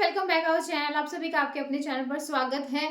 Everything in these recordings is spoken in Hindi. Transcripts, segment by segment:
Welcome back our channel. आप सभी का आपके अपने चैनल पर स्वागत है।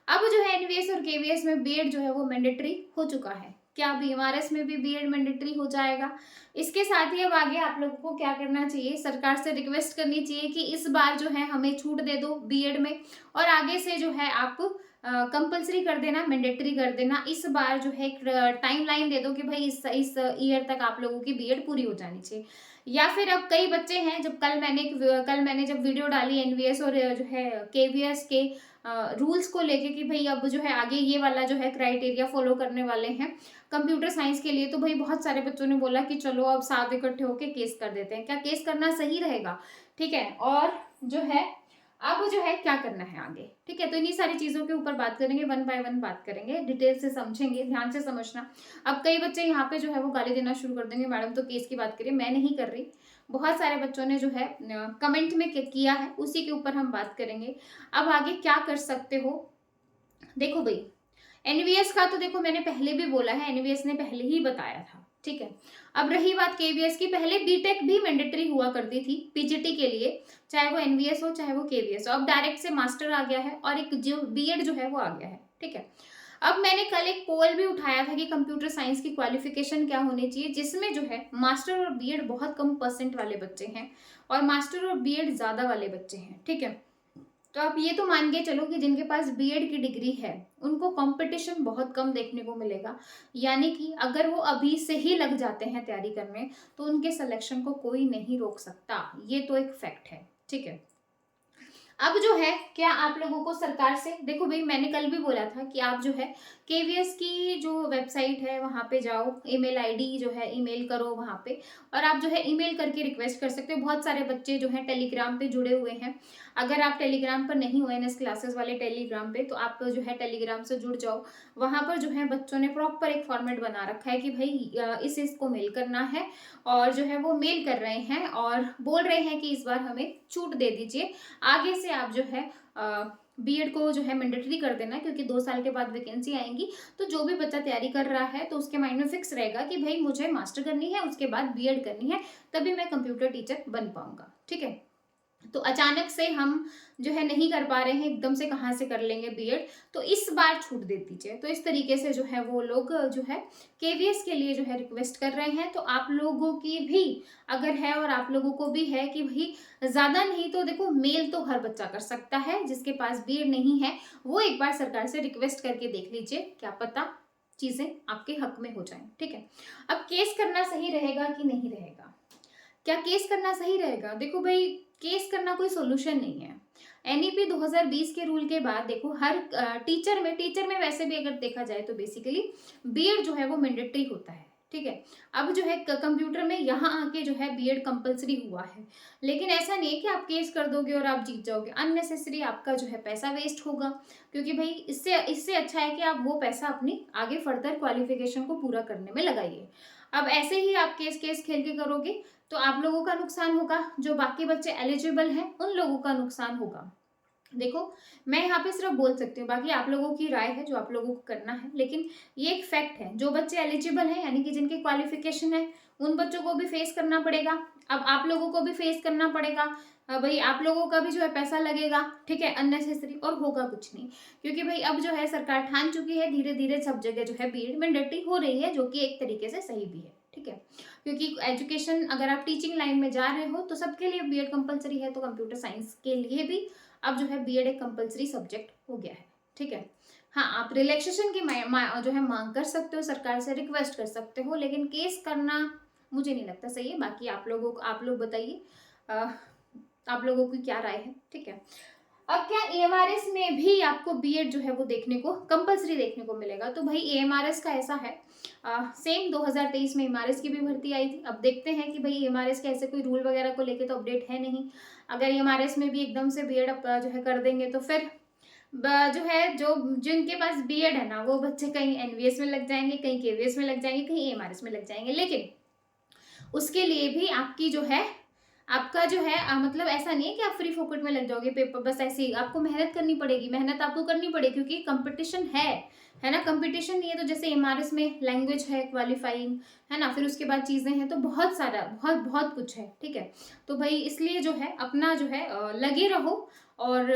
अब जो है एनवीएस और केवीएस में बीएड जो है वो मैंडेटरी हो चुका है। क्या अब एमआरएस में भी बीएड मैंडेटरी हो जाएगा? इसके साथ ही अब आगे आप लोगों को क्या करना चाहिए, सरकार से रिक्वेस्ट करनी चाहिए कि इस बार जो है हमें छूट दे दो बीएड में, और आगे से जो है आप कंपलसरी कर देना, मैंडेटरी कर देना। इस बार जो है एक टाइम लाइन दे दो कि भाई इस ईयर तक आप लोगों की बीएड पूरी हो जानी चाहिए। या फिर अब कई बच्चे हैं, जब कल मैंने जब वीडियो डाली एनवीएस और जो है केवीएस के रूल्स को लेके कि भाई अब जो है आगे ये वाला जो है क्राइटेरिया फॉलो करने वाले हैं कंप्यूटर साइंस के लिए, तो भाई बहुत सारे बच्चों ने बोला कि चलो अब साथ इकट्ठे होके केस कर देते हैं। क्या केस करना सही रहेगा? ठीक है। और जो है अब जो है क्या करना है आगे, ठीक है। तो इन्हीं सारी चीजों के ऊपर बात करेंगे, वन बाय वन बात करेंगे, डिटेल से समझेंगे, ध्यान से समझना। अब कई बच्चे यहाँ पे जो है वो गाली देना शुरू कर देंगे, मैडम तो केस की बात करिए। मैं नहीं कर रही, बहुत सारे बच्चों ने जो है कमेंट में किया है, उसी के ऊपर हम बात करेंगे। अब आगे क्या कर सकते हो, देखो भाई एनवीएस का तो देखो मैंने पहले भी बोला है, एनवीएस ने पहले ही बताया था, ठीक है। अब रही बात केवीएस की, पहले बीटेक भी मैंडेटरी हुआ करती थी पीजीटी के लिए, चाहे वो एनवीएस हो चाहे वो केवीएस हो। अब डायरेक्ट से मास्टर आ गया है और एक जो बीएड जो है वो आ गया है, ठीक है। अब मैंने कल एक पोल भी उठाया था कि कंप्यूटर साइंस की क्वालिफिकेशन क्या होनी चाहिए, जिसमें जो है मास्टर और बीएड बहुत कम परसेंट वाले बच्चे हैं और मास्टर और बीएड ज्यादा वाले बच्चे हैं, ठीक है। तो आप ये तो मान के चलो कि जिनके पास बीएड की डिग्री है उनको कंपटीशन बहुत कम देखने को मिलेगा, यानी कि अगर वो अभी से ही लग जाते हैं तैयारी करने तो उनके सिलेक्शन को कोई नहीं रोक सकता। ये तो एक फैक्ट है, ठीक है। अब जो है क्या आप लोगों को सरकार से, देखो भाई मैंने कल भी बोला था कि आप जो है केवीएस की जो वेबसाइट है वहां पे जाओ, ईमेल आईडी जो है ईमेल करो वहां पे, और आप जो है ईमेल करके रिक्वेस्ट कर सकते हो। बहुत सारे बच्चे जो है टेलीग्राम पे जुड़े हुए हैं, अगर आप टेलीग्राम पर नहीं हो एनएस क्लासेस वाले टेलीग्राम पे, तो आप जो है टेलीग्राम से जुड़ जाओ। वहां पर जो है बच्चों ने प्रॉपर एक फॉर्मेट बना रखा है कि भाई इसको मेल करना है, और जो है वो मेल कर रहे हैं और बोल रहे हैं कि इस बार हमें छूट दे दीजिए, आगे से आप जो है बीएड को जो है मैंडेटरी कर देना, क्योंकि 2 साल के बाद वैकेंसी आएंगी। तो जो भी बच्चा तैयारी कर रहा है तो उसके माइंड में फिक्स रहेगा कि भाई मुझे मास्टर करनी है, उसके बाद बीएड करनी है, तभी मैं कंप्यूटर टीचर बन पाऊंगा, ठीक है। तो अचानक से हम जो है नहीं कर पा रहे हैं, एकदम से कहाँ से कर लेंगे बीएड, तो इस बार छूट दे दीजिए। तो इस तरीके से जो है वो लोग जो है केवीएस के लिए जो है रिक्वेस्ट कर रहे हैं। तो आप लोगों की भी अगर है और आप लोगों को भी है कि भाई ज्यादा नहीं तो देखो मेल तो हर बच्चा कर सकता है, जिसके पास बीएड नहीं है वो एक बार सरकार से रिक्वेस्ट करके देख लीजिए, क्या पता चीजें आपके हक में हो जाएं, ठीक है। अब केस करना सही रहेगा कि नहीं रहेगा? क्या केस करना सही रहेगा? देखो भाई केस करना कोई सोल्यूशन नहीं है। एनईपी 2020 के रूल के बाद देखो हर टीचर में वैसे भी अगर देखा जाए तो बेसिकली बीएड जो है वो मैंडेटरी होता है, ठीक है। अब जो है कंप्यूटर में यहाँ आके जो है बीएड कंपलसरी हुआ है, लेकिन ऐसा नहीं है कि आप केस कर दोगे और आप जीत जाओगे। अननेसेसरी आपका जो है पैसा वेस्ट होगा, क्योंकि भाई इससे इससे अच्छा है कि आप वो पैसा अपनी आगे फर्दर क्वालिफिकेशन को पूरा करने में लगाइए। अब ऐसे ही आप केस केस खेल के करोगे तो आप लोगों का नुकसान होगा, जो बाकी बच्चे एलिजिबल हैं उन लोगों का नुकसान होगा। देखो मैं यहाँ पे सिर्फ बोल सकती हूँ, बाकी आप लोगों की राय है जो आप लोगों को करना है, लेकिन ये एक फैक्ट है। जो बच्चे एलिजिबल हैं यानी कि जिनकी क्वालिफिकेशन है उन बच्चों को भी फेस करना पड़ेगा। अब आप लोगों को भी फेस करना पड़ेगा, भाई आप लोगों का भी जो है पैसा लगेगा, ठीक है, अननेसेसरी, और होगा कुछ नहीं। क्योंकि भाई अब जो है सरकार ठान चुकी है, धीरे धीरे सब जगह जो है बीएड मैंडेटरी हो रही है, जो कि एक तरीके से सही भी है, ठीक है। क्योंकि एजुकेशन अगर आप टीचिंग लाइन में जा रहे हो तो सबके लिए बीएड कंपलसरी है, तो कंप्यूटर साइंस के लिए भी अब जो है बीएड एक कंपलसरी सब्जेक्ट हो गया है, ठीक है। हाँ आप रिलैक्सेशन की जो है मांग कर सकते हो, सरकार से रिक्वेस्ट कर सकते हो, लेकिन केस करना मुझे नहीं लगता सही है। बाकी आप लोग बताइए आप लोगों की क्या राय है, ठीक है। अब क्या एएमआरएस में भी आपको बीएड जो है वो देखने को कंपलसरी देखने को मिलेगा? तो भाई एएमआरएस का ऐसा है, सेम 2023 में एमआरएस की भी भर्ती आई थी। अब देखते हैं कि भाई एमआरएस के ऐसे कोई रूल वगैरह को लेके तो अपडेट है नहीं। अगर एमआरएस में भी एकदम से बीएड जो है कर देंगे तो फिर जो है जो जिनके पास बीएड है ना वो बच्चे कहीं एनवीएस में लग जाएंगे, कहीं केवीएस में लग जाएंगे, कहीं एमआरएस में लग जाएंगे। लेकिन उसके लिए भी आपकी जो है आपका जो है मतलब ऐसा नहीं है कि आप फ्री फोकट में लग जाओगे पेपर, बस ऐसे ही आपको मेहनत करनी पड़ेगी, मेहनत आपको करनी पड़ेगी, क्योंकि कंपटीशन है। है ना। कंपटीशन नहीं है तो जैसे एमआरएस में लैंग्वेज है क्वालिफाइंग, है ना, फिर उसके बाद चीज़ें हैं, तो बहुत सारा बहुत बहुत कुछ है, ठीक है। तो भाई इसलिए जो है अपना जो है लगे रहो, और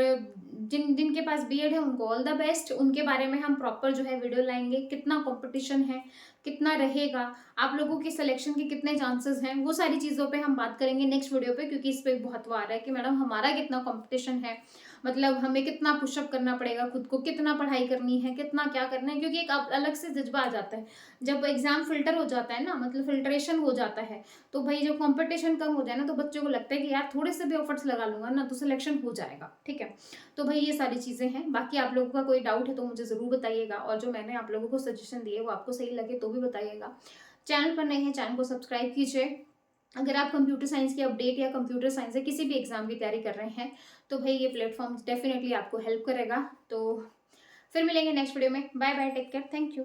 जिनके पास बीएड है उनको ऑल द बेस्ट। उनके बारे में हम प्रॉपर जो है वीडियो लाएंगे, कितना कंपटीशन है, कितना रहेगा, आप लोगों के सिलेक्शन के कितने चांसेस हैं, वो सारी चीज़ों पे हम बात करेंगे नेक्स्ट वीडियो पे, क्योंकि इस पे बहुत वो आ रहा है कि मैडम हमारा कितना कंपटीशन है, मतलब हमें कितना पुशअप करना पड़ेगा खुद को, कितना पढ़ाई करनी है, कितना क्या करना है, क्योंकि एक अलग से जज्बा आ जाता है जब एग्जाम फिल्टर हो जाता है ना, मतलब फिल्ट्रेशन हो जाता है। तो भाई जब कंपटीशन कम हो जाए ना, तो बच्चों को लगता है कि यार थोड़े से भी एफर्ट्स लगा लूंगा ना तो सिलेक्शन हो जाएगा, ठीक है। तो भाई ये सारी चीज़ें हैं। बाकी आप लोगों का कोई डाउट है तो मुझे ज़रूर बताइएगा, और जो मैंने आप लोगों को सजेशन दिए वो आपको सही लगे तो भी बताइएगा। चैनल पर नए हैं, चैनल को सब्सक्राइब कीजिए। अगर आप कंप्यूटर साइंस की अपडेट या कंप्यूटर साइंस से किसी भी एग्जाम की तैयारी कर रहे हैं तो भाई ये प्लेटफॉर्म डेफिनेटली आपको हेल्प करेगा। तो फिर मिलेंगे नेक्स्ट वीडियो में। Bye bye, take care, thank you.